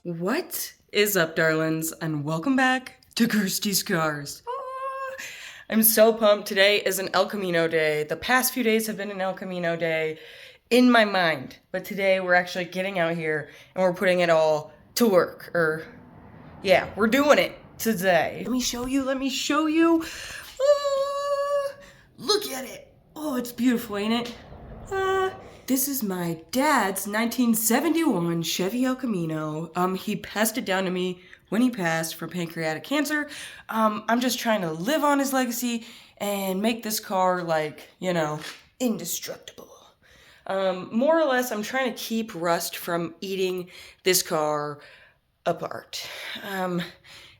What is up, darlings, and welcome back to Kirsties'Karz. I'm so pumped. Today is an El Camino day. The past few days have been an El Camino day in my mind, but today we're actually getting out here and we're putting it all to work. Yeah, we're doing it today. Let me show you. Look at it. Oh, it's beautiful, ain't it? This is my dad's 1971 Chevy El Camino. He passed it down to me when he passed from pancreatic cancer. I'm just trying to live on his legacy and make this car, like, you know, indestructible. More or less, I'm trying to keep rust from eating this car apart.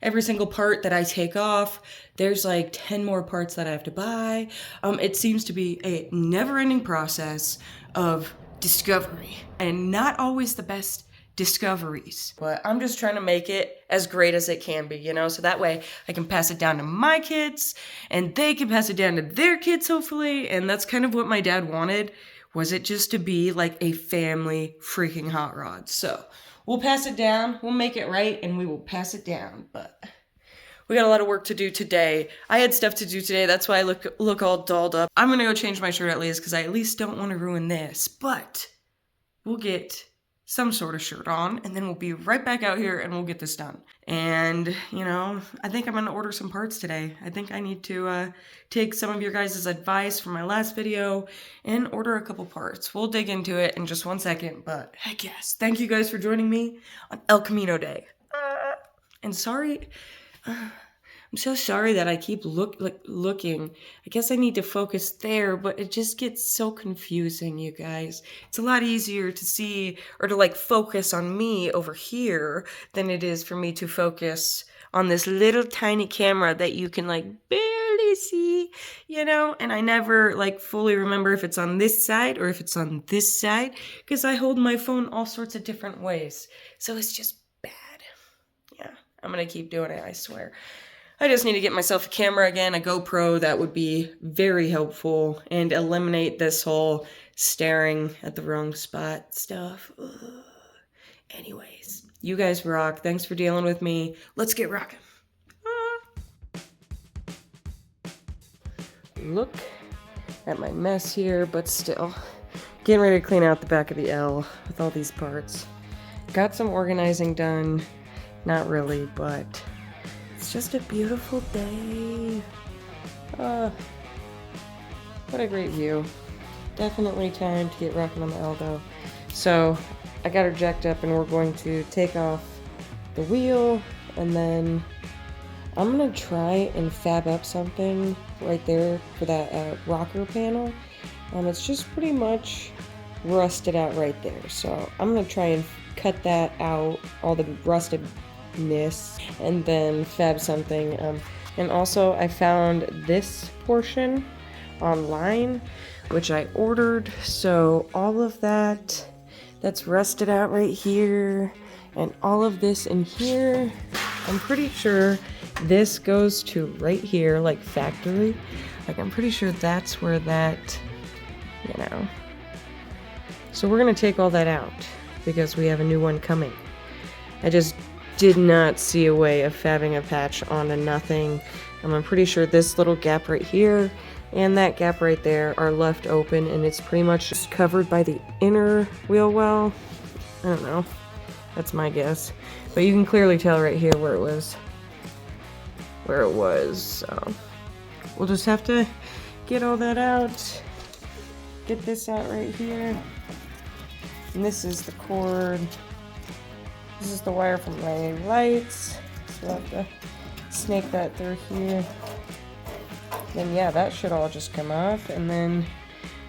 Every single part that I take off, there's like 10 more parts that I have to buy. It seems to be a never-ending process of discovery, and not always the best discoveries. But I'm just trying to make it as great as it can be, you know? So that way I can pass it down to my kids, and they can pass it down to their kids, hopefully. And that's kind of what my dad wanted, was it just to be like a family freaking hot rod. So we'll pass it down, we'll make it right, and we will pass it down. But we got a lot of work to do today. I had stuff to do today, that's why I look all dolled up. I'm gonna go change my shirt at least, because I at least don't want to ruin this. But we'll get some sort of shirt on, and then we'll be right back out here and we'll get this done. And, you know, I think I'm gonna order some parts today. I think I need to take some of your guys' advice from my last video and order a couple parts. We'll dig into it in just one second, but heck yes. Thank you guys for joining me on El Camino Day. And sorry, I'm so sorry that I keep looking. I guess I need to focus there, but it just gets so confusing, you guys. It's a lot easier to see or to like focus on me over here than it is for me to focus on this little tiny camera that you can like barely see, you know? And I never like fully remember if it's on this side or if it's on this side, because I hold my phone all sorts of different ways. So it's just bad. Yeah, I'm gonna keep doing it, I swear. I just need to get myself a camera again, a GoPro. That would be very helpful and eliminate this whole staring at the wrong spot stuff. Ugh. Anyways, you guys rock. Thanks for dealing with me. Let's get rocking. Look at my mess here, but still. Getting ready to clean out the back of the L with all these parts. Got some organizing done. Not really, but it's just a beautiful day. What a great view. Definitely time to get rocking on the L. So I got her jacked up and we're going to take off the wheel, and then I'm gonna try and fab up something right there for that rocker panel. It's just pretty much rusted out right there. So I'm gonna try and cut that out, all the rustedness, and then fab something. And also I found this portion online, which I ordered. So all of that's rusted out right here, and all of this in here, I'm pretty sure this goes to right here, like factory. Like I'm pretty sure that's where that, you know. So we're gonna take all that out because we have a new one coming. I just did not see a way of fabbing a patch onto nothing. I'm pretty sure this little gap right here and that gap right there are left open, and it's pretty much just covered by the inner wheel well. I don't know. That's my guess. But you can clearly tell right here where it was. So we'll just have to get all that out. Get this out right here. And this is the cord. This is the wire from my lights. So I'll have to snake that through here. Then yeah, that should all just come off. And then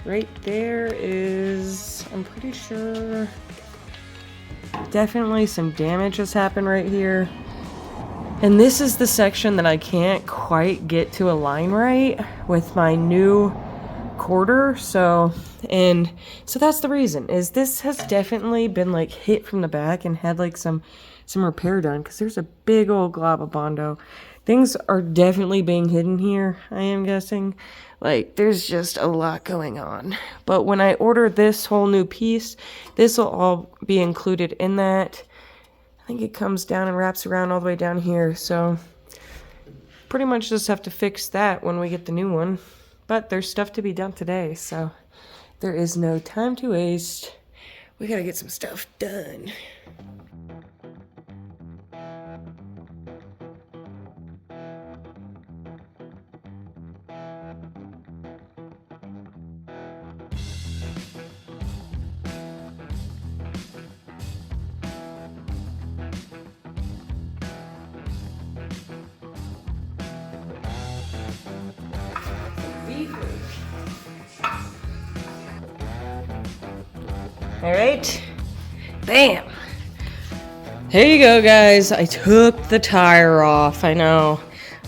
right there is, I'm pretty sure, definitely some damage has happened right here. And this is the section that I can't quite get to align right with my new quarter. So that's the reason, is this has definitely been like hit from the back and had like some repair done, because there's a big old glob of Bondo. Things are definitely being hidden here, I am guessing. Like, there's just a lot going on. But when I order this whole new piece, this will all be included in that. I think it comes down and wraps around all the way down here, so pretty much just have to fix that when we get the new one. But there's stuff to be done today, so there is no time to waste. We gotta get some stuff done. All right, bam. Here you go, guys. I took the tire off. I know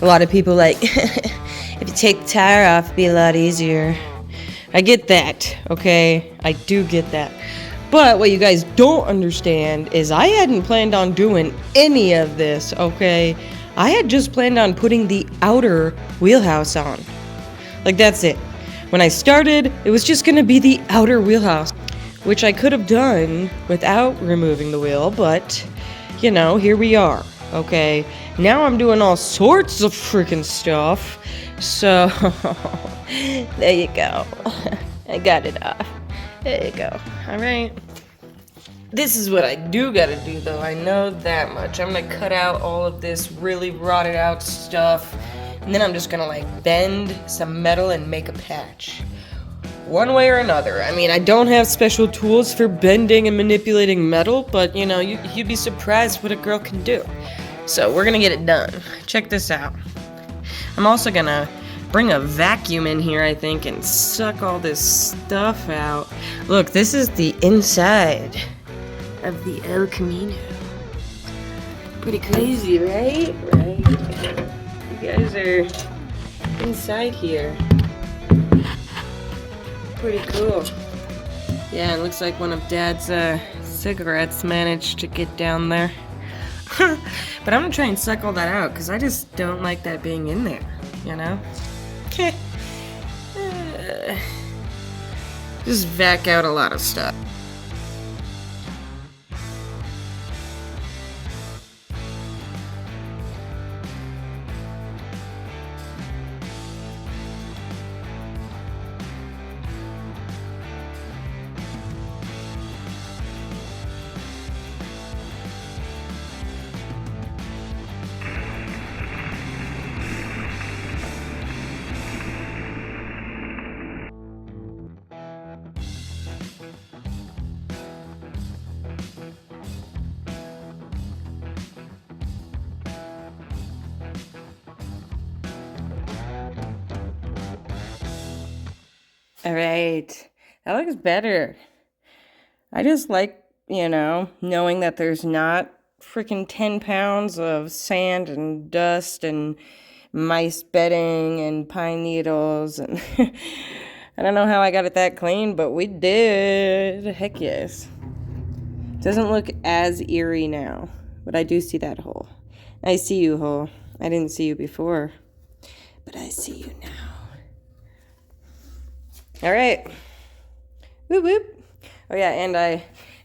a lot of people like, if you take the tire off, it'd be a lot easier. I get that, okay? I do get that. But what you guys don't understand is I hadn't planned on doing any of this, okay? I had just planned on putting the outer wheelhouse on. Like, that's it. When I started, it was just gonna be the outer wheelhouse, which I could have done without removing the wheel, but, you know, here we are, okay? Now I'm doing all sorts of freaking stuff, so there you go. I got it off. There you go. All right. This is what I do gotta do, though. I know that much. I'm gonna cut out all of this really rotted out stuff, and then I'm just gonna, like, bend some metal and make a patch. One way or another. I mean, I don't have special tools for bending and manipulating metal, but, you know, you'd be surprised what a girl can do. So we're gonna get it done. Check this out. I'm also gonna bring a vacuum in here, I think, and suck all this stuff out. Look, this is the inside of the El Camino. Pretty crazy, right? Right. You guys are inside here. Pretty cool. Yeah, it looks like one of Dad's cigarettes managed to get down there. But I'm gonna try and suck all that out, because I just don't like that being in there, you know? Just vac out a lot of stuff. All right, that looks better. I just like, you know, knowing that there's not freaking 10 pounds of sand and dust and mice bedding and pine needles. And I don't know how I got it that clean, but we did. Heck yes. Doesn't look as eerie now, but I do see that hole. I see you, hole. I didn't see you before, but I see you now. All right. Whoop whoop. Oh yeah, and I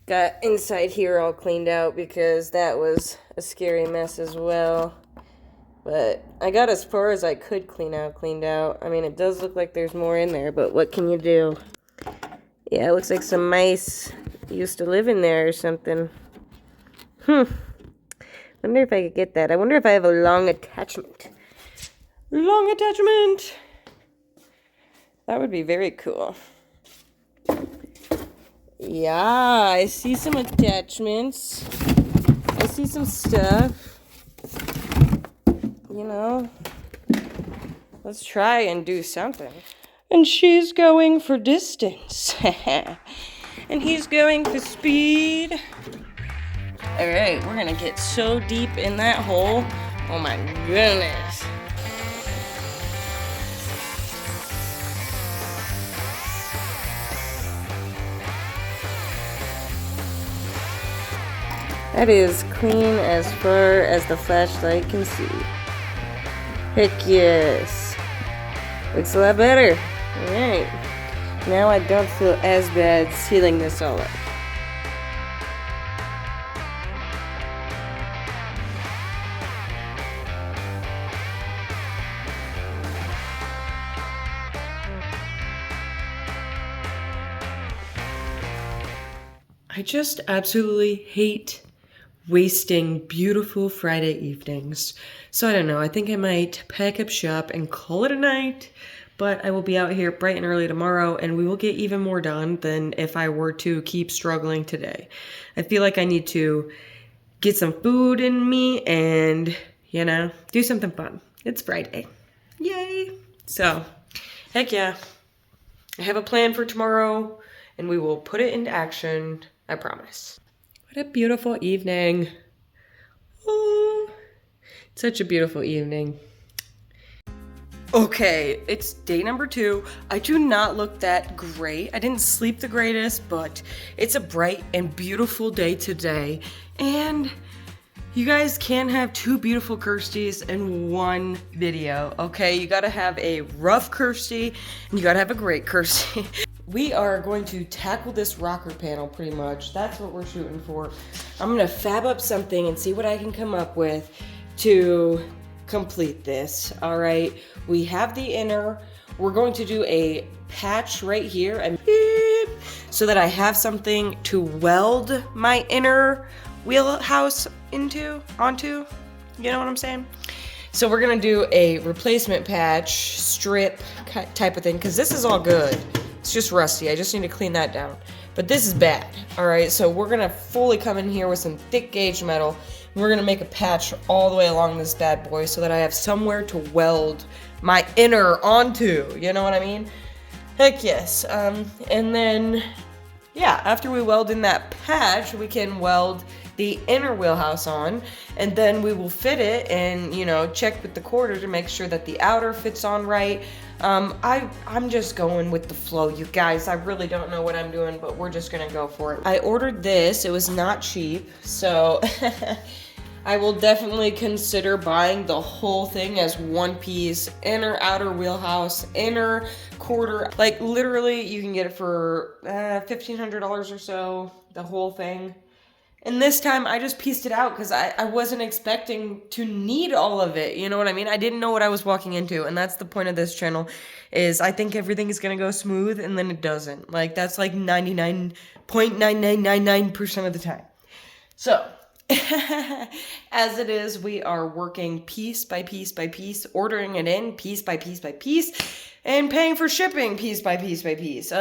got inside here all cleaned out because that was a scary mess as well. But I got as far as I could cleaned out. I mean, it does look like there's more in there, but what can you do? Yeah, it looks like some mice used to live in there or something. Wonder if I could get that. I wonder if I have a long attachment. Long attachment! That would be very cool. Yeah, I see some attachments. I see some stuff. You know, let's try and do something. And she's going for distance. And he's going for speed. Alright, we're gonna get so deep in that hole. Oh my goodness. That is clean as far as the flashlight can see. Heck yes. Looks a lot better. Alright. Now I don't feel as bad sealing this all up. I just absolutely hate wasting beautiful Friday evenings. So I don't know, I think I might pack up shop and call it a night, but I will be out here bright and early tomorrow and we will get even more done than if I were to keep struggling today. I feel like I need to get some food in me and, you know, do something fun. It's Friday. Yay! So, heck yeah. I have a plan for tomorrow and we will put it into action. I promise. What a beautiful evening. Oh, such a beautiful evening. Okay, it's day number 2. I do not look that great. I didn't sleep the greatest, but it's a bright and beautiful day today. And you guys can't have 2 beautiful Kirsties in one video, okay? You gotta have a rough Kirstie and you gotta have a great Kirstie. We are going to tackle this rocker panel pretty much. That's what we're shooting for. I'm gonna fab up something and see what I can come up with to complete this, all right? We have the inner. We're going to do a patch right here and so that I have something to weld my inner wheelhouse onto, you know what I'm saying? So we're gonna do a replacement patch, strip type of thing, because this is all good. It's just rusty. I just need to clean that down. But this is bad, all right? So we're gonna fully come in here with some thick gauge metal. And we're gonna make a patch all the way along this bad boy so that I have somewhere to weld my inner onto. You know what I mean? Heck yes. And then, yeah, after we weld in that patch, we can weld the inner wheelhouse on, and then we will fit it and, you know, check with the quarter to make sure that the outer fits on right. I'm just going with the flow, you guys. I really don't know what I'm doing, but we're just gonna go for it. I ordered this. It was not cheap, so I will definitely consider buying the whole thing as one piece. Inner, outer wheelhouse, inner quarter. Like, literally, you can get it for $1,500 or so, the whole thing. And this time, I just pieced it out because I wasn't expecting to need all of it. You know what I mean? I didn't know what I was walking into. And that's the point of this channel, is I think everything is going to go smooth, and then it doesn't. Like, that's like 99.9999% of the time. So, as it is, we are working piece by piece by piece, ordering it in piece by piece by piece, and paying for shipping piece by piece by piece.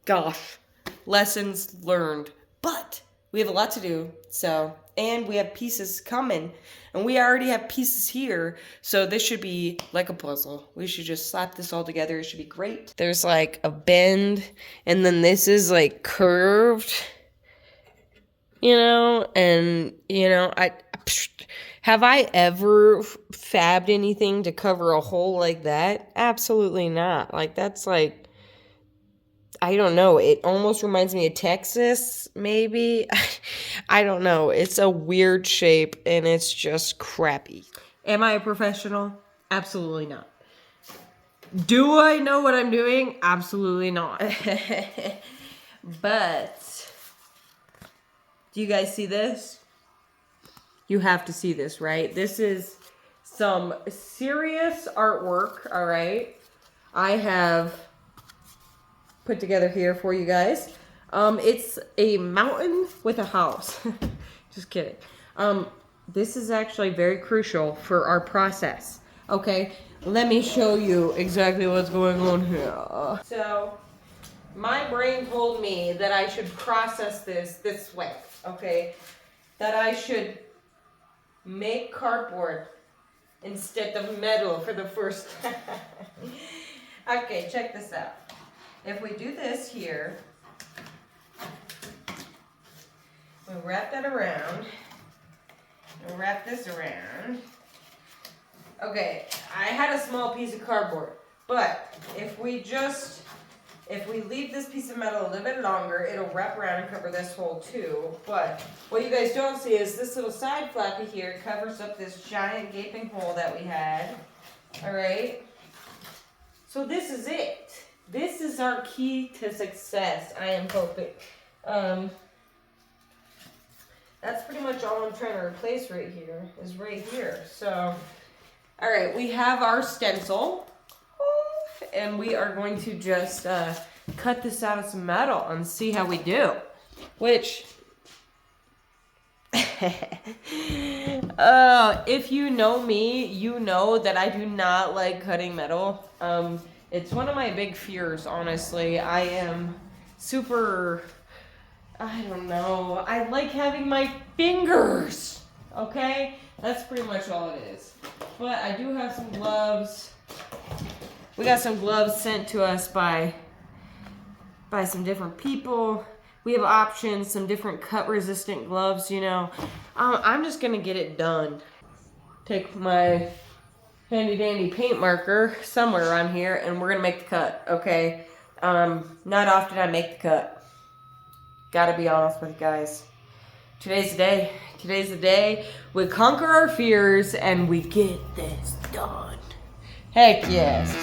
Gosh, lessons learned. But we have a lot to do, so, and we have pieces coming, and we already have pieces here, so this should be like a puzzle. We should just slap this all together. It should be great. There's like a bend, and then this is like curved, you know, and, you know, have I ever fabbed anything to cover a hole like that? Absolutely not. Like, that's like, I don't know. It almost reminds me of Texas, maybe. I don't know. It's a weird shape, and it's just crappy. Am I a professional? Absolutely not. Do I know what I'm doing? Absolutely not. But, do you guys see this? You have to see this, right? This is some serious artwork, all right? I have put together here for you guys. It's a mountain with a house. Just kidding. This is actually very crucial for our process. Okay, let me show you exactly what's going on here. So, my brain told me that I should process this way, okay? That I should make cardboard instead of metal for the first time. Okay, check this out. If we do this here, we wrap that around, and wrap this around. Okay, I had a small piece of cardboard, but if we leave this piece of metal a little bit longer, it'll wrap around and cover this hole too. But what you guys don't see is this little side flappy here covers up this giant gaping hole that we had. All right, so this is it. This is our key to success, I am hoping. That's pretty much all I'm trying to replace right here, is right here. So, all right, we have our stencil, and we are going to just cut this out of some metal and see how we do. which, if you know me, you know that I do not like cutting metal. It's one of my big fears, honestly. I am super, I don't know, I like having my fingers, okay? That's pretty much all it is. But I do have some gloves. We got some gloves sent to us by some different people. We have options, some different cut resistant gloves, you know. I'm just gonna get it done. Take my handy dandy paint marker somewhere around here and we're gonna make the cut, okay? Not often I make the cut. Gotta be honest with you guys. Today's the day. Today's the day we conquer our fears and we get this done. Heck yes.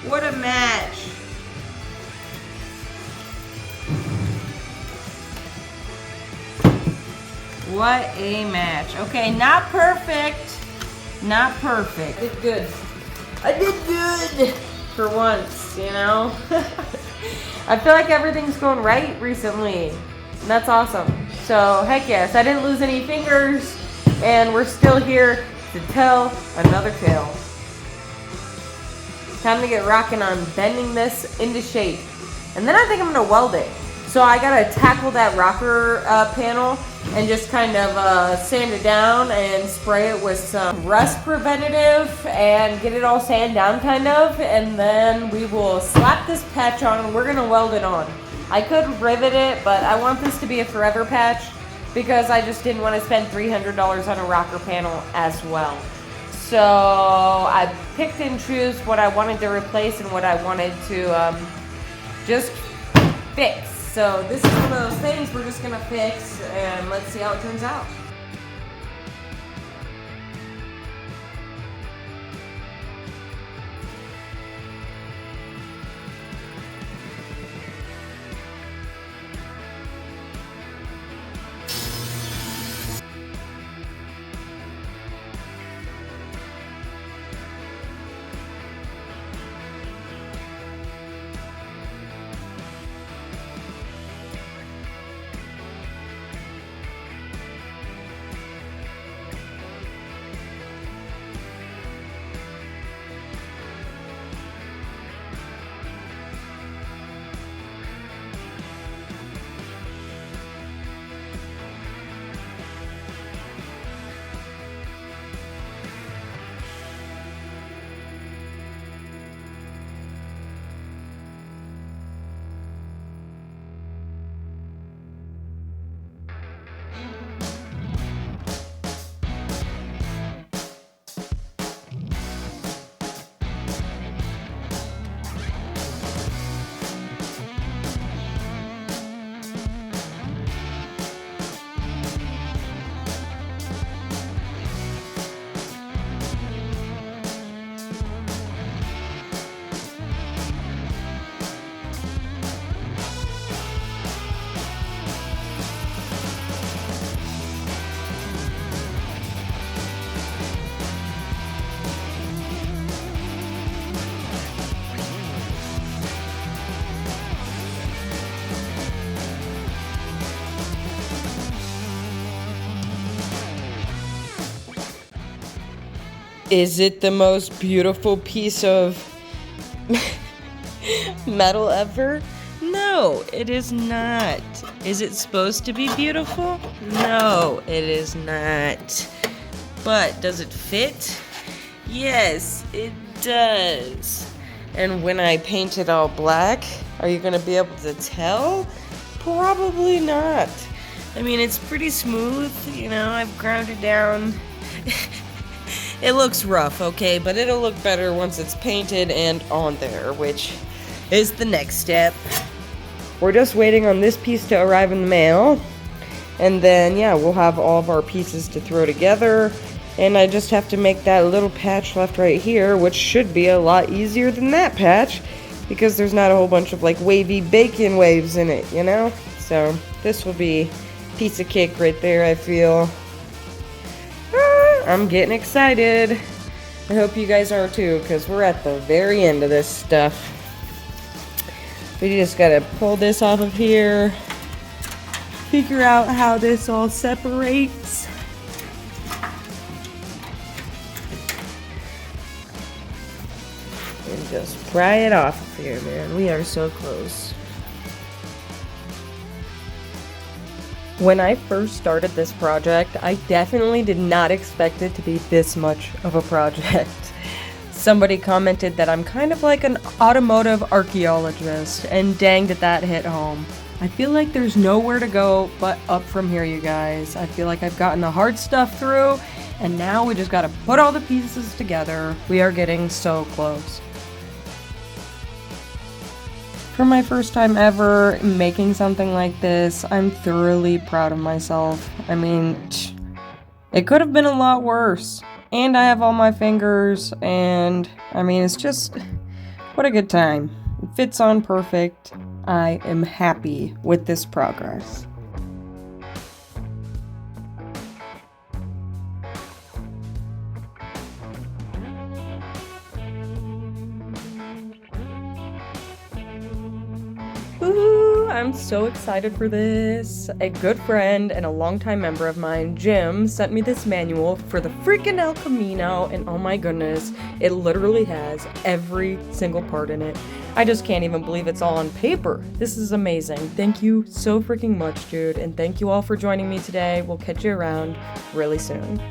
What a match. What a match. Okay, not perfect. Not perfect. I did good. I did good for once, you know? I feel like everything's going right recently. And that's awesome. So, heck yes, I didn't lose any fingers. And we're still here to tell another tale. Time to get rocking on bending this into shape. And then I think I'm gonna weld it. So I gotta tackle that rocker panel and just kind of sand it down and spray it with some rust preventative and get it all sanded down kind of. And then we will slap this patch on and we're gonna weld it on. I could rivet it, but I want this to be a forever patch because I just didn't want to spend $300 on a rocker panel as well. So I picked and chose what I wanted to replace and what I wanted to just fix. So this is one of those things we're just gonna fix and let's see how it turns out. Is it the most beautiful piece of metal ever? No, it is not. Is it supposed to be beautiful? No, it is not. But does it fit? Yes, it does. And when I paint it all black, are you gonna be able to tell? Probably not. I mean, it's pretty smooth, you know, I've ground it down. It looks rough, okay, but it'll look better once it's painted and on there, which is the next step. We're just waiting on this piece to arrive in the mail. And then, yeah, we'll have all of our pieces to throw together. And I just have to make that little patch left right here, which should be a lot easier than that patch, because there's not a whole bunch of like wavy bacon waves in it, you know? So this will be a piece of cake right there, I feel. I'm getting excited. I hope you guys are too, because we're at the very end of this stuff. We just gotta pull this off of here, figure out how this all separates. And just pry it off of here, man. We are so close. When I first started this project, I definitely did not expect it to be this much of a project. Somebody commented that I'm kind of like an automotive archaeologist, and dang did that hit home. I feel like there's nowhere to go but up from here, you guys. I feel like I've gotten the hard stuff through, and now we just gotta put all the pieces together. We are getting so close. For my first time ever making something like this, I'm thoroughly proud of myself. I mean, it could have been a lot worse. And I have all my fingers, and I mean, it's just, what a good time. It fits on perfect. I am happy with this progress. Ooh, I'm so excited for this. A good friend and a longtime member of mine, Jim, sent me this manual for the freaking El Camino, and oh my goodness, it literally has every single part in it. I just can't even believe it's all on paper. This is amazing. Thank you so freaking much, dude, and thank you all for joining me today. We'll catch you around really soon.